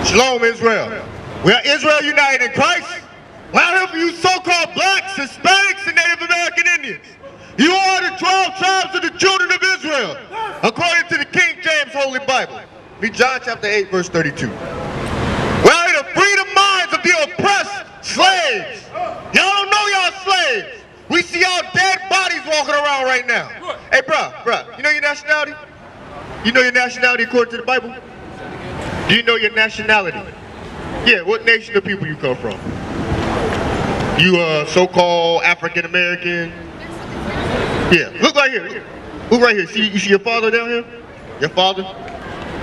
Shalom, Israel. We are Israel united in Christ. We're out here for you so-called blacks, Hispanics, and Native American Indians. You are the 12 tribes of the children of Israel, according to the King James Holy Bible. Read John chapter 8, verse 32. We're out here to free the minds of the oppressed slaves. Y'all don't know y'all slaves. We see y'all dead bodies walking around right now. Hey, bruh, you know your nationality? You know your nationality according to the Bible? Do you know your nationality? Yeah, what nation of people you come from? You so-called African American? Yeah, look right here. Look right here. You see your father down here? Your father?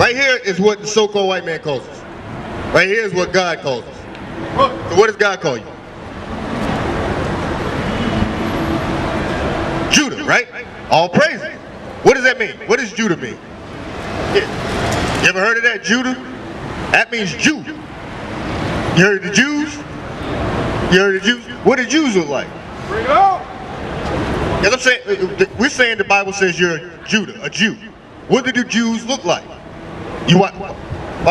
Right here is what the so-called white man calls us. Right here is what God calls us. So what does God call you? Judah, right? All praises. What does that mean? What does Judah mean? Yeah. You ever heard of that, Judah? That means Jew. You heard of the Jews? You heard of the Jews? What do Jews look like? Bring it on. As I'm saying, we're saying the Bible says you're a Judah, a Jew. What do the Jews look like? You like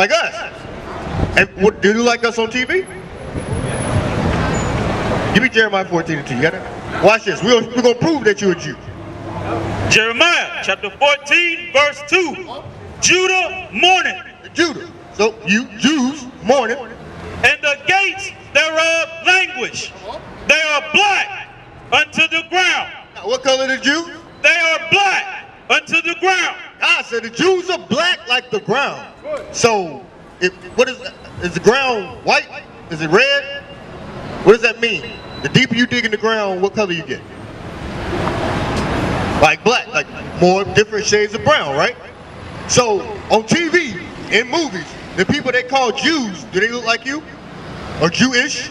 us? And what do you look like us on TV? Give me Jeremiah 14:2. You got it? Watch this. We're gonna prove that you're a Jew. Jeremiah chapter 14, verse 2. Judah mourneth. Judah. So you Jews mourning. And the gates thereof languish. They are black unto the ground. Now, what color the Jews? They are black unto the ground. God said the Jews are black like the ground. So, what is the ground white? Is it red? What does that mean? The deeper you dig in the ground, what color you get? Like black, like more different shades of brown, right? So, on TV, in movies, the people they call Jews, do they look like you? Or Jewish?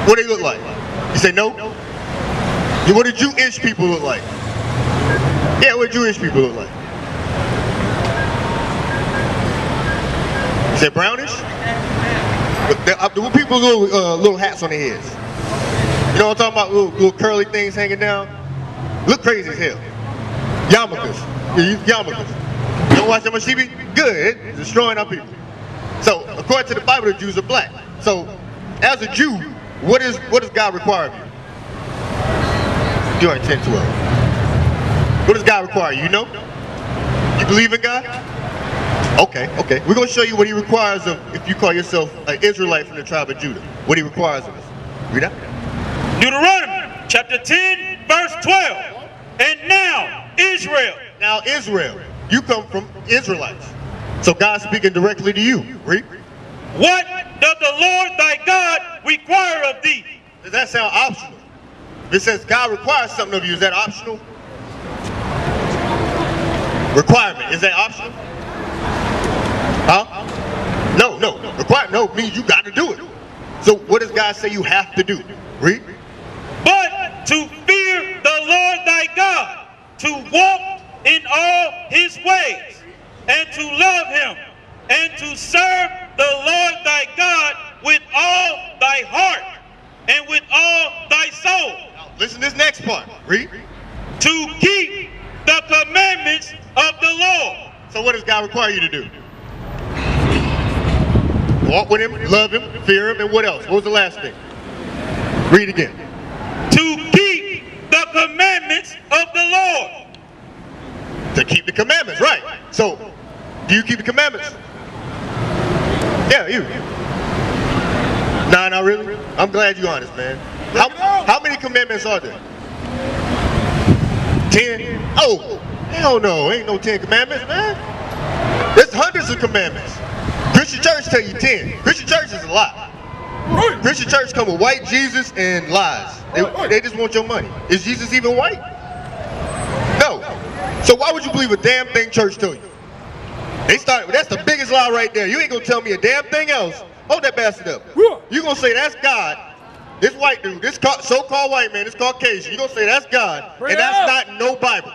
What do they look like? You say no? What do Jewish people look like? Yeah, what Jewish people look like? You say brownish? The people with little hats on their heads. You know what I'm talking about? Little curly things hanging down? Look crazy as hell. Yarmulkes. Yarmulkes. Don't watch that much TV? Good. It's destroying our people. So, according to the Bible, the Jews are black. So, as a Jew, what does God require of you? You are 10, 12. What does God require you? You know? You believe in God? Okay. We're going to show you what he requires of if you call yourself an Israelite from the tribe of Judah. What he requires of us. Read that. Deuteronomy chapter 10, verse 12. And now, Israel. Now, Israel. You come from Israelites. So God's speaking directly to you. Read. What does the Lord thy God require of thee? Does that sound optional? If it says God requires something of you, is that optional? Requirement, is that optional? Huh? No. No means you got to do it. So what does God say you have to do? Read. But to fear the Lord thy God, to walk in all his ways, and to love him, and to serve the Lord thy God with all thy heart, and with all thy soul. Now, listen to this next part. Read. To keep the commandments of the Lord. So what does God require you to do? Walk with him, love him, fear him, and what else? What was the last thing? Read again. To keep the commandments of the Lord. To keep the commandments, right. So, do you keep the commandments? Yeah, you. Nah, not really. I'm glad you're honest, man. How many commandments are there? 10? Oh, hell no. Ain't no 10 commandments, man. There's hundreds of commandments. Christian church tell you 10. Christian church is a lot. Christian church come with white Jesus and lies. They just want your money. Is Jesus even white? No. So why would you believe a damn thing church tell you? That's the biggest lie right there. You ain't gonna tell me a damn thing else. Hold that bastard up. You gonna say that's God. This white dude, this so-called white man, this Caucasian, you gonna say that's God, and that's not in no Bible.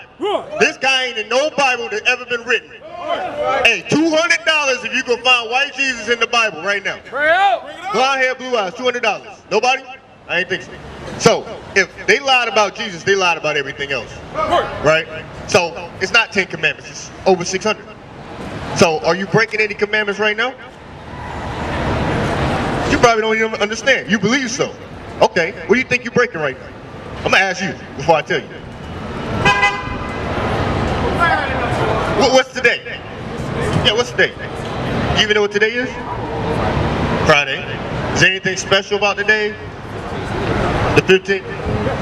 This guy ain't in no Bible that's ever been written. Hey, $200 if you can find white Jesus in the Bible right now. Blonde hair, blue eyes, $200. Nobody? I ain't think so. So, if they lied about Jesus, they lied about everything else. Right? So, it's not 10 commandments, it's over 600. So, are you breaking any commandments right now? You probably don't even understand. You believe so. Okay, what do you think you're breaking right now? I'm gonna ask you before I tell you. What's today? Yeah, what's today? You even know what today is? Friday. Is there anything special about today? The 15th?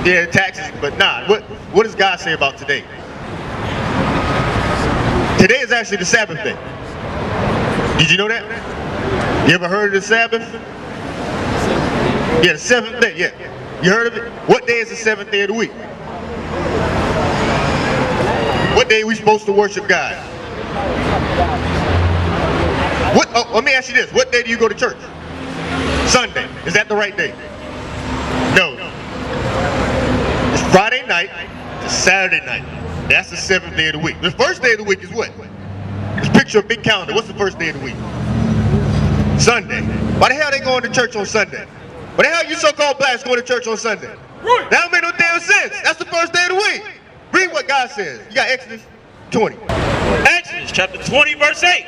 Yeah, taxes, but nah. What does God say about today? Today is actually the Sabbath day. Did you know that? You ever heard of the Sabbath? Yeah, the 7th day, yeah. You heard of it? What day is the 7th day of the week? What day are we supposed to worship God? Let me ask you this. What day do you go to church? Sunday. Is that the right day? No. It's Friday night to Saturday night. That's the 7th day of the week. The first day of the week is what? Just picture a big calendar. What's the first day of the week? Sunday. Why the hell are they going to church on Sunday? Why the hell are you so-called blacks going to church on Sunday? That don't make no damn sense. That's the first day of the week. Read what God says. You got Exodus 20. Exodus chapter 20, verse 8.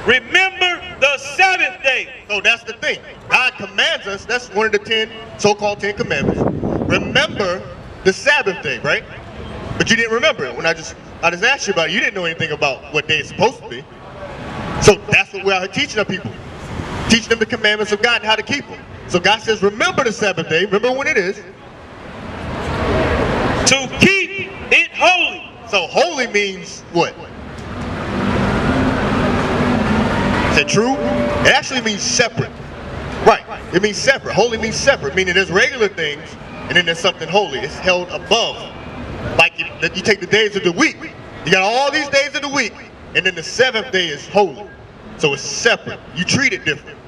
Remember the Sabbath day. So that's the thing. God commands us. That's one of the 10 so-called 10 commandments. Remember the Sabbath day, right? But you didn't remember it when I just asked you about it. You didn't know anything about what day it's supposed to be. So that's what we're out here teaching our people. Teaching them the commandments of God and how to keep them. So God says, remember the Sabbath day. Remember when it is. To keep it holy. So holy means what? Is that true? It actually means separate. Right. It means separate. Holy means separate, meaning there's regular things and then there's something holy. It's held above. Like you take the days of the week. You got all these days of the week and then the 7th day is holy. So it's separate. You treat it different.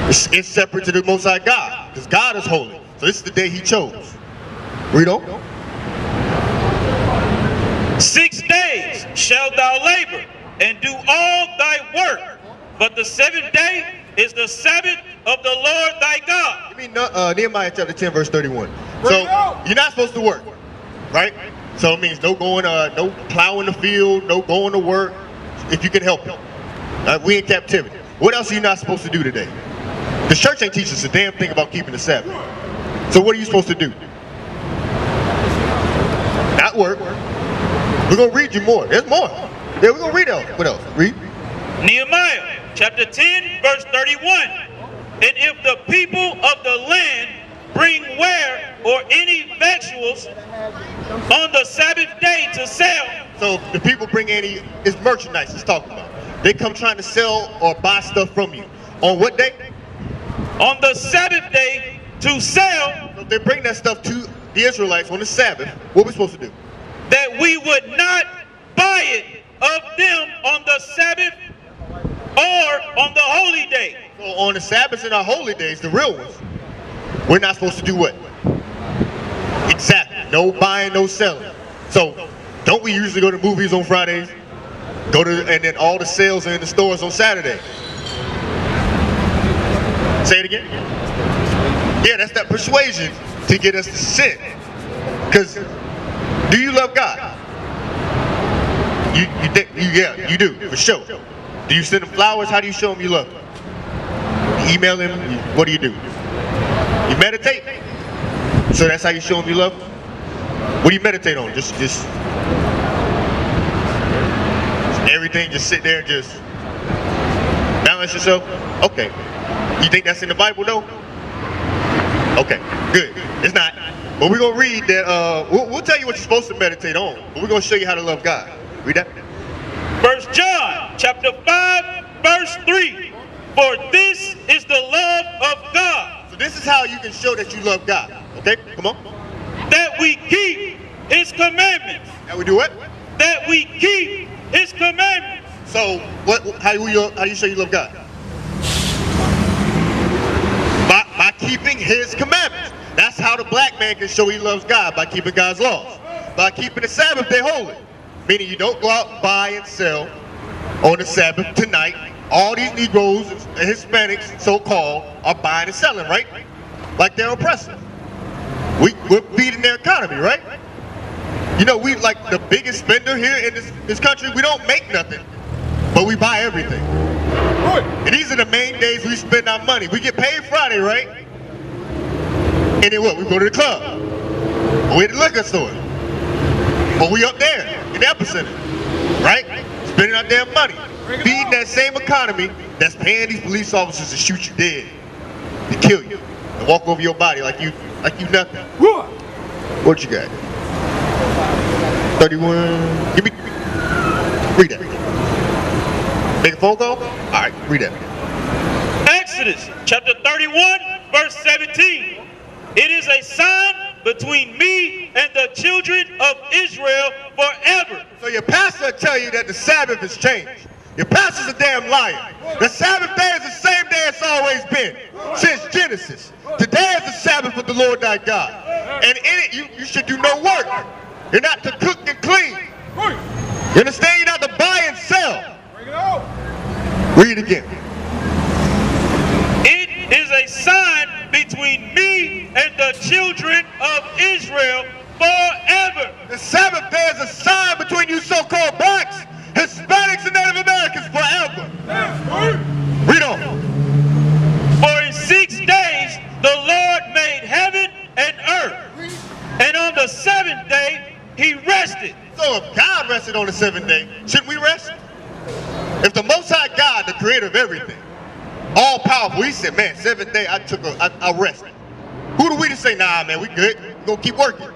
It's separate to the Most High God because God is holy. So this is the day He chose. Read on. 6 days shalt thou labor and do all thy work, but the 7th day is the Sabbath of the Lord thy God. You mean Nehemiah chapter 10 verse 31. So you're not supposed to work, right? So it means no going, no plowing the field, no going to work if you can help it. We in captivity. What else are you not supposed to do today? The church ain't teaching us a damn thing about keeping the Sabbath. So what are you supposed to do? Not work. We're going to read you more. There's more. Yeah, we're going to read else. What else? Read. Nehemiah chapter 10 verse 31. And if the people of the land bring ware or any victuals on the Sabbath day to sell. So the people bring any, it's merchandise it's talking about. They come trying to sell or buy stuff from you. On what day? On the Sabbath day to sell. So if they bring that stuff to the Israelites on the Sabbath, what are we supposed to do? That we would not buy it of them on the Sabbath or on the holy day. So on the Sabbaths and our holy days, the real ones, we're not supposed to do what? Exactly. No buying, no selling. So don't we usually go to movies on Fridays? And then all the sales are in the stores on Saturday. Say it again. Yeah, that's that persuasion to get us to sin. Because do you love God? Yeah, you do, for sure. Do you send them flowers? How do you show them you love them? You email them? What do? You meditate? So that's how you show them you love them? What do you meditate on? Just everything, just sit there and just balance yourself? Okay. You think that's in the Bible though? Okay, good. It's not. But we're going to read that, we'll tell you what you're supposed to meditate on, but we're going to show you how to love God. Read that. 1 John chapter 5 verse 3. For this is the love of God. So this is how you can show that you love God. Okay, come on. That we keep His commandments. That we do what? That we keep His commandments. So how do you show you love God? By keeping His commandments. That's how the black man can show he loves God, by keeping God's laws. By keeping the Sabbath day holy. Meaning you don't go out and buy and sell on the Sabbath tonight. All these Negroes and Hispanics, so-called, are buying and selling, right? Like they're oppressive. We're feeding their economy, right? You know, we like the biggest spender here in this country. We don't make nothing. but we buy everything. And these are the main days we spend our money. We get paid Friday, right? And then what? We go to the club. Or we at the liquor store. Or we up there in the epicenter, right? Spending our damn money. Feeding that same economy that's paying these police officers to shoot you dead, to kill you, and walk over your body like you nothing. What you got? 31. Give me. Read that. Make a phone call? All right, read that. Exodus chapter 31, verse 17. It is a sign between me and the children of Israel forever. So your pastor will tell you that the Sabbath has changed. Your pastor's a damn liar. The Sabbath day is the same day it's always been, since Genesis. Today is the Sabbath of the Lord thy God. And in it, you should do no work. You're not to cook and clean. You understand? You're not to buy and sell. Read it again. It is a sign between me and the children of Israel forever. The Sabbath day is a sign between you so-called blacks, Hispanics, and Native Americans forever. Read on. For in 6 days the Lord made heaven and earth, and on the 7th day he rested. So if God rested on the 7th day, shouldn't we rest? If the Most High God, the creator of everything, all powerful, he said, man, 7th day I rested. Who do we to say, nah, man, we good. We're going to keep working.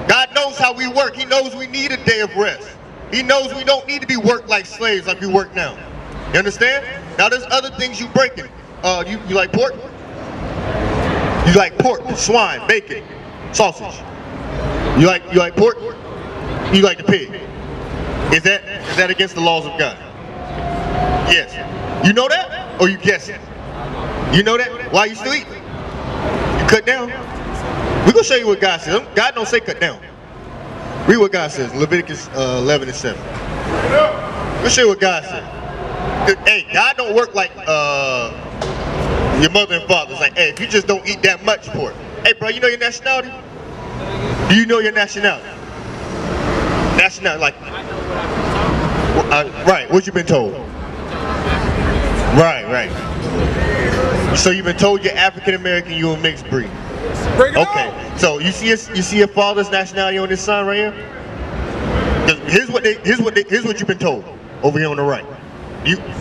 God knows how we work. He knows we need a day of rest. He knows we don't need to be worked like slaves like we work now. You understand? Now there's other things you breaking. You like pork? You like pork, swine, bacon, sausage. You like pork? You like the pig. Is that against the laws of God? Yes. You know that? Or you guessing? You know that? Why you still eating? You cut down? We're going to show you what God says. God don't say cut down. Read what God says. Leviticus 11 and 7. We'll show you what God says. Hey, God don't work like your mother and father. It's like, hey, if you just don't eat that much pork. Hey, bro, you know your nationality? Do you know your nationality? Nationality, like, right, what you been told? Right. So you've been told you're African American, you're a mixed breed. Okay, so you see your father's nationality on this sign right here? Here's what you've been told over here on the right.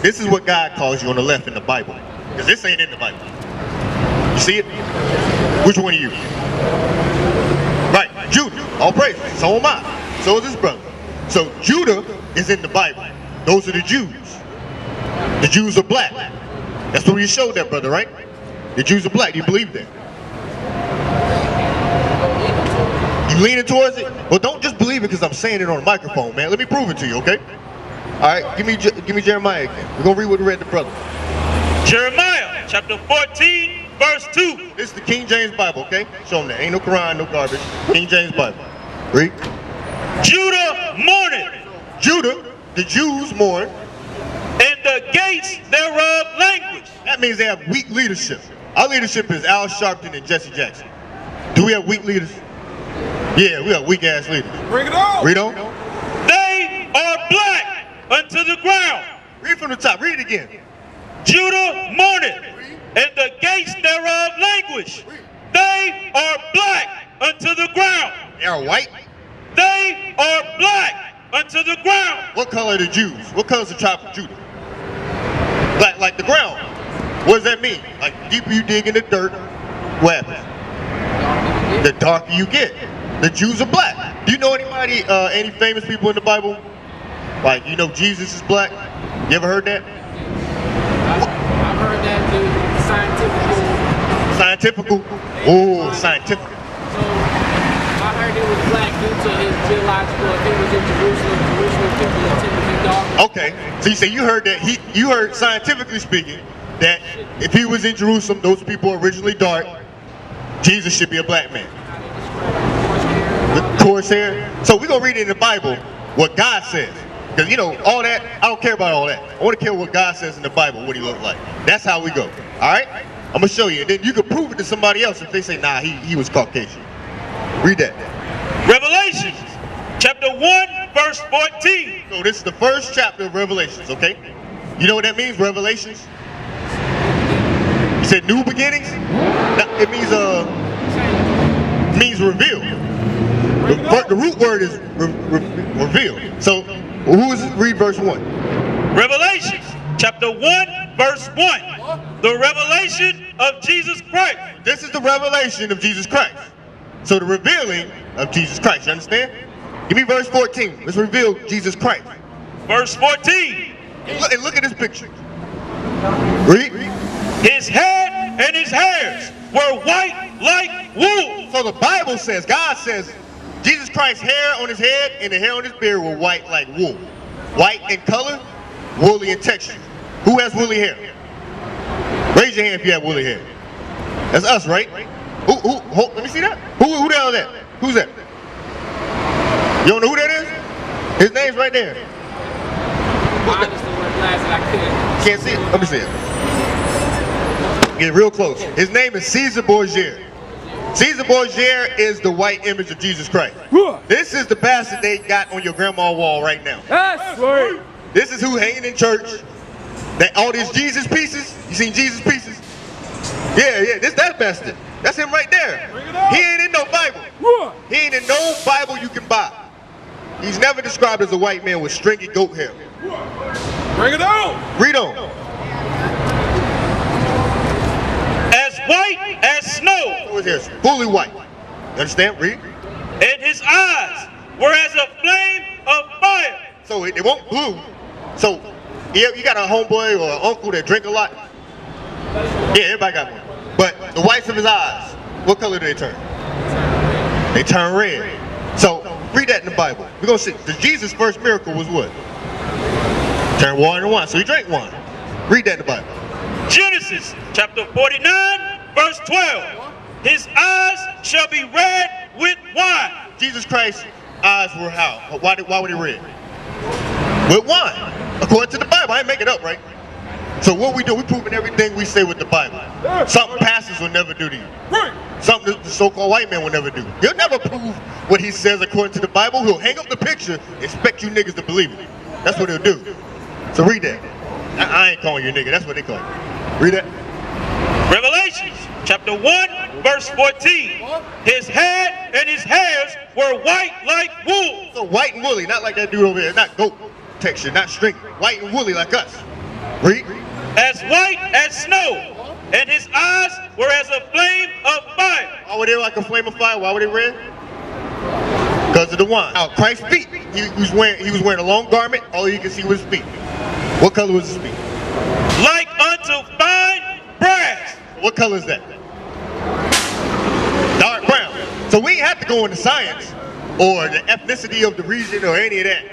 This is what God calls you on the left in the Bible. Because this ain't in the Bible. You see it? Which one are you? Right, Judah. All praise. So am I. So is his brother. So Judah is in the Bible. Those are the Jews. The Jews are black. That's what we showed that, brother, right? The Jews are black. Do you believe that? You leaning towards it? Well, don't just believe it because I'm saying it on a microphone, man. Let me prove it to you, okay? All right, give me Jeremiah again. We're going to read what we read the brother. Jeremiah chapter 14, verse 2. This is the King James Bible, okay? Show them that. Ain't no Quran, no garbage. King James Bible. Read. Judah mourneth. Judah, the Jews mourn. And the gates thereof languish. That means they have weak leadership. Our leadership is Al Sharpton and Jesse Jackson. Do we have weak leaders? Yeah, we have weak ass leaders. Bring it on. Read on. They are black unto the ground. Read from the top. Read it again. Judah mourneth, and the gates thereof languish. They are black unto the ground. They are white. They are black unto the ground. What color are the Jews? What color is the tribe of Judah? Black like the ground. What does that mean? Like the deeper you dig in the dirt, what happens? The darker you get. The Jews are black. Do you know anybody, any famous people in the Bible? Like, you know Jesus is black? You ever heard that? I've heard that through scientific. Scientifical? Oh, scientific. So I heard it was black due to his geological. If it was in Jerusalem people would tend to be dark. Okay, so you say you heard that you heard scientifically speaking that if he was in Jerusalem, those people were originally dark. Jesus should be a black man. With coarse hair. So we're gonna read it in the Bible what God says. Because you know, all that, I don't care about all that. I want to care what God says in the Bible, what he looks like. That's how we go. Alright? I'm gonna show you. And then you can prove it to somebody else if they say, nah, he was Caucasian. Read that. Revelation chapter chapter 1, verse 14. So this is the first chapter of Revelations, okay? You know what that means, Revelations? You said new beginnings? It means reveal. The root word is reveal. So read verse 1. Revelations chapter 1, verse 1. The revelation of Jesus Christ. This is the revelation of Jesus Christ. So the revealing of Jesus Christ, you understand? Give me verse 14. Let's reveal Jesus Christ. Verse 14. And look at this picture. Read. His head and his hairs were white like wool. So the Bible says, God says, Jesus Christ's hair on his head and the hair on his beard were white like wool. White in color, woolly in texture. Who has woolly hair? Raise your hand if you have woolly hair. That's us, right? Let me see that. Who the hell is that? Who's that? You don't know who that is? His name's right there. I just don't wear glasses, I couldn't. Can't see it? Let me see it. Get real close. His name is Caesar Borgia. Caesar Borgia is the white image of Jesus Christ. This is the bastard they got on your grandma's wall right now. That's right. This is who hanging in church. That all these Jesus pieces. You seen Jesus pieces? Yeah. That bastard. That's him right there. He ain't in no Bible. He ain't in no Bible you can buy. He's never described as a white man with stringy goat hair. Bring it on. Read on. As white as snow. Who is here? Fully white. You understand? Read. And his eyes were as a flame of fire. So it won't blue. So you got a homeboy or an uncle that drink a lot? Yeah, everybody got one. But the whites of his eyes, what color do they turn? They turn red. So read that in the Bible. We're going to see. Jesus' first miracle was what? Turn water into wine. So he drank wine. Read that in the Bible. Genesis chapter 49, verse 12. His eyes shall be red with wine. Jesus Christ's eyes were how? Why were they red? With wine. According to the Bible. I ain't make it up, right? So what we do, we proving everything we say with the Bible. Something pastors will never do to you. Something the so-called white man will never do. He'll never prove what he says according to the Bible. He'll hang up the picture, expect you niggas to believe it. That's what he'll do. So read that. I ain't calling you a nigga, that's what they call you. Read that. Revelations chapter 1, verse 14. His head and his hairs were white like wool. So white and woolly, not like that dude over there. Not goat texture, not string. White and woolly like us. Read. As white as snow, and his eyes were as a flame of fire. Why were they like a flame of fire? Why were they red? Because of the wine. Now Christ's feet, he was wearing a long garment. All you can see was his feet. What color was his feet? Like unto fine brass. What color is that? Dark brown. So we ain't have to go into science or the ethnicity of the region or any of that.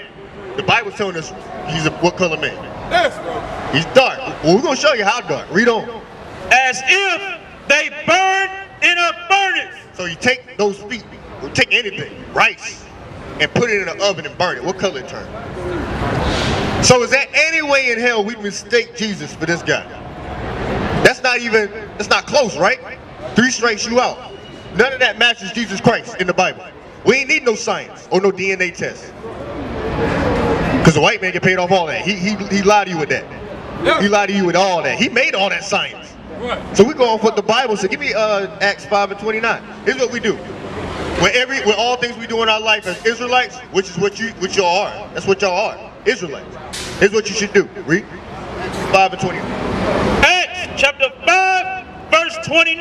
The Bible's telling us he's a what color man? Yes, bro. He's dark. Well, we're going to show you how dark. Read on. As if they burned in a furnace. So you take those feet, or take anything, rice, and put it in an oven and burn it. What color it turn? So is there any way in hell we mistake Jesus for this guy? That's not close, right? 3 strikes you out. None of that matches Jesus Christ in the Bible. We ain't need no science or no DNA test. Because the white man get paid off all that. He lied to you with that. Yeah. He lied to you with all that. He made all that science. Right. So we go off what the Bible said. Give me Acts 5:29. Here's what we do. With all things we do in our life as Israelites, which is what y'all are. That's what y'all are. Israelites. Here's what you should do. Read. 5:29. Acts chapter 5, verse 29.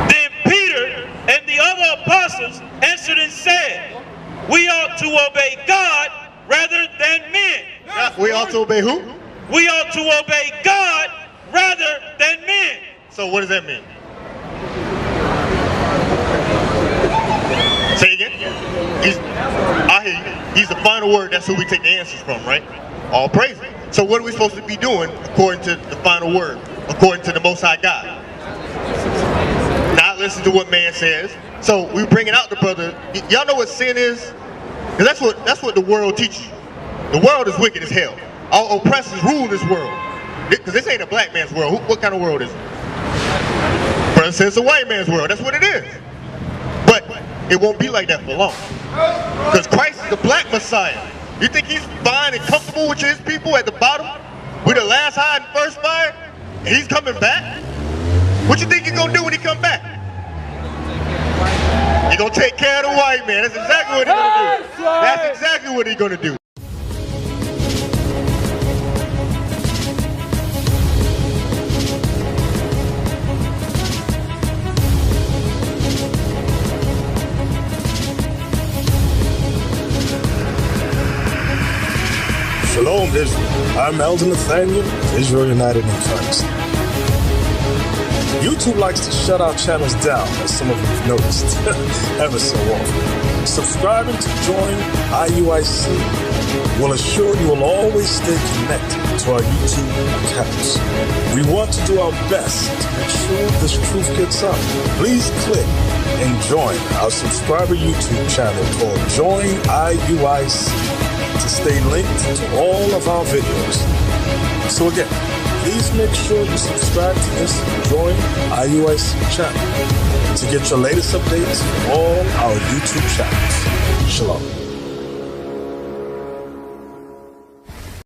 Then Peter and the other apostles answered and said, we ought to obey God rather than men. We ought to obey who? We ought to obey God rather than men. So what does that mean? Say again? I hear you. He's the final word. That's who we take the answers from, right? All praise. So what are we supposed to be doing according to the final word? According to the Most High God? Not listen to what man says. So we bringing out the brother. Y'all know what sin is? And that's what the world teaches you. The world is wicked as hell. Our oppressors rule this world. Because this ain't a black man's world. What kind of world is it? Brother says it's a white man's world. That's what it is. But it won't be like that for long. Because Christ is the black Messiah. You think he's fine and comfortable with his people at the bottom? With the last hide and first fire? And he's coming back? What you think he's gonna do when he come back? He gonna take care of the white man. That's exactly what he's gonna do. That's exactly what he's gonna do. Shalom, Israel. I'm Elder Nathaniel, Israel United in Christ. YouTube likes to shut our channels down, as some of you have noticed, ever so often. Subscribing to join IUIC will assure you will always stay connected to our YouTube accounts. We want to do our best to make sure this truth gets out. Please click and join our subscriber YouTube channel called Join IUIC to stay linked to all of our videos. So again, please make sure you subscribe to this Join IUIC channel to get your latest updates from all our YouTube channels. Shalom.